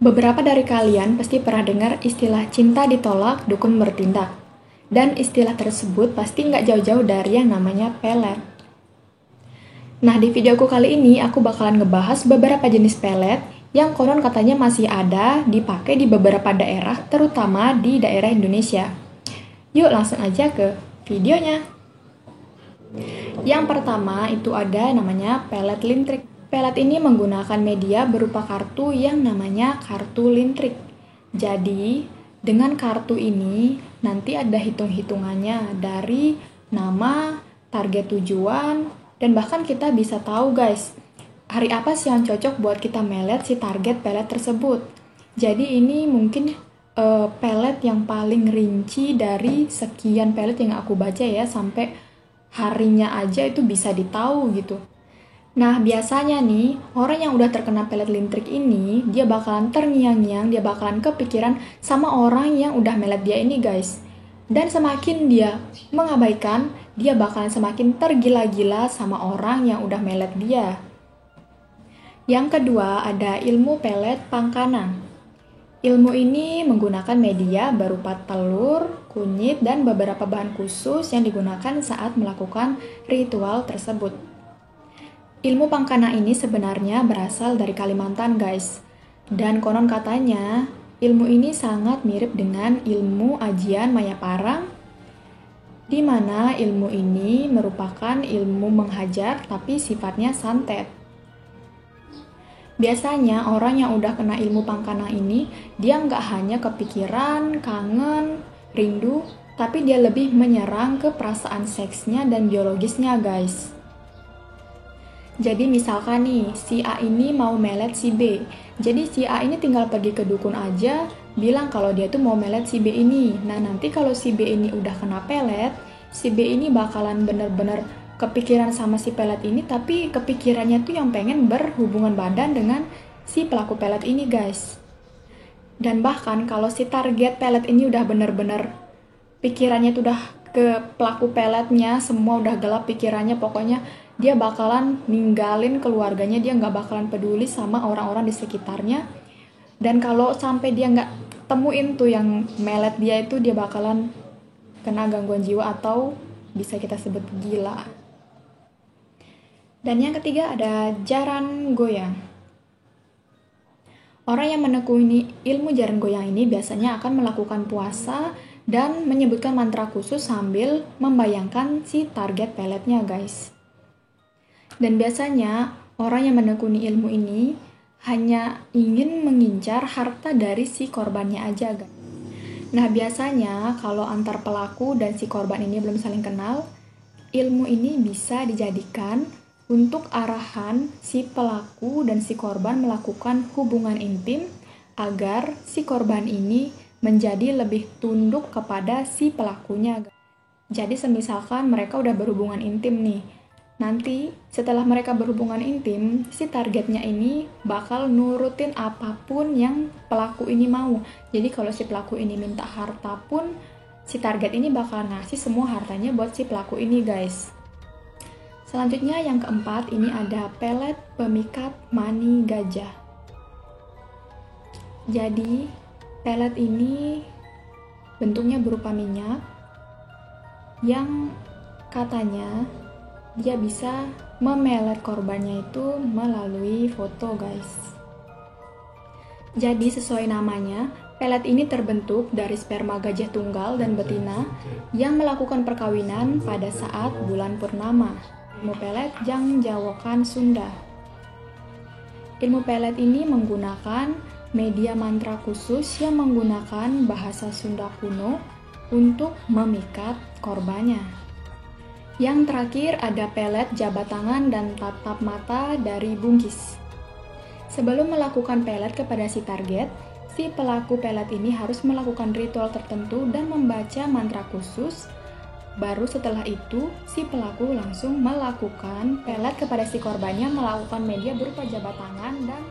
Beberapa dari kalian pasti pernah dengar istilah cinta ditolak, dukun bertindak. Dan istilah tersebut pasti nggak jauh-jauh dari yang namanya pelet. Nah, di videoku kali ini aku bakalan ngebahas beberapa jenis pelet yang konon katanya masih ada dipakai di beberapa daerah, terutama di daerah Indonesia. Yuk langsung aja ke videonya. Yang pertama itu ada namanya pelet lintrik. Pelet ini menggunakan media berupa kartu yang namanya kartu lintrik. Jadi, dengan kartu ini nanti ada hitung-hitungannya dari nama, target tujuan, dan bahkan kita bisa tahu guys, hari apa sih yang cocok buat kita melet si target pelet tersebut. Jadi ini mungkin pelet yang paling rinci dari sekian pelet yang aku baca ya, sampai harinya aja itu bisa ditahu gitu. Nah, biasanya nih, orang yang udah terkena pelet lintrik ini, dia bakalan terngiang-ngiang, dia bakalan kepikiran sama orang yang udah melet dia ini, guys. Dan semakin dia mengabaikan, dia bakalan semakin tergila-gila sama orang yang udah melet dia. Yang kedua, ada ilmu pelet pangkanan. Ilmu ini menggunakan media berupa telur, kunyit, dan beberapa bahan khusus yang digunakan saat melakukan ritual tersebut. Ilmu pangkana ini sebenarnya berasal dari Kalimantan, guys. Dan konon katanya, ilmu ini sangat mirip dengan ilmu ajian Mayaparang, di mana ilmu ini merupakan ilmu menghajar tapi sifatnya santet. Biasanya orang yang udah kena ilmu pangkana ini, dia nggak hanya kepikiran, kangen, rindu, tapi dia lebih menyerang ke perasaan seksnya dan biologisnya, guys. Jadi misalkan nih, si A ini mau melet si B. Jadi si A ini tinggal pergi ke dukun aja, bilang kalau dia tuh mau melet si B ini. Nah, nanti kalau si B ini udah kena pelet, si B ini bakalan bener-bener kepikiran sama si pelet ini, tapi kepikirannya tuh yang pengen berhubungan badan dengan si pelaku pelet ini, guys. Dan bahkan kalau si target pelet ini udah bener-bener pikirannya tuh udah ke pelaku peletnya, semua udah gelap pikirannya, pokoknya dia bakalan ninggalin keluarganya, dia nggak bakalan peduli sama orang-orang di sekitarnya. Dan kalau sampai dia nggak temuin tuh yang melet dia itu, dia bakalan kena gangguan jiwa atau bisa kita sebut gila. Dan yang ketiga ada jaran goyang. Orang yang menekuni ilmu jaran goyang ini biasanya akan melakukan puasa dan menyebutkan mantra khusus sambil membayangkan si target peletnya, guys. Dan biasanya orang yang menekuni ilmu ini hanya ingin mengincar harta dari si korbannya aja, guys. Nah, biasanya kalau antar pelaku dan si korban ini belum saling kenal, ilmu ini bisa dijadikan untuk arahan si pelaku dan si korban melakukan hubungan intim agar si korban ini menjadi lebih tunduk kepada si pelakunya. Jadi semisalkan mereka udah berhubungan intim nih, nanti setelah mereka berhubungan intim, si targetnya ini bakal nurutin apapun yang pelaku ini mau. Jadi kalau si pelaku ini minta harta pun, si target ini bakal ngasih semua hartanya buat si pelaku ini, guys. Selanjutnya yang keempat, ini ada pelet pemikat mani gajah. Jadi pelet ini bentuknya berupa minyak yang katanya dia bisa memelet korbannya itu melalui foto, guys. Jadi sesuai namanya, pelet ini terbentuk dari sperma gajah tunggal dan betina yang melakukan perkawinan pada saat bulan purnama. Ilmu pelet Jang Jawokan Sunda. Ilmu pelet ini menggunakan media mantra khusus yang menggunakan bahasa Sunda kuno untuk memikat korbannya. Yang terakhir ada pelet jabat tangan dan tatap mata dari bungkis. Sebelum melakukan pelet kepada si target, si pelaku pelet ini harus melakukan ritual tertentu dan membaca mantra khusus. Baru setelah itu, si pelaku langsung melakukan pelet kepada si korbannya, melakukan media berupa jabat tangan dan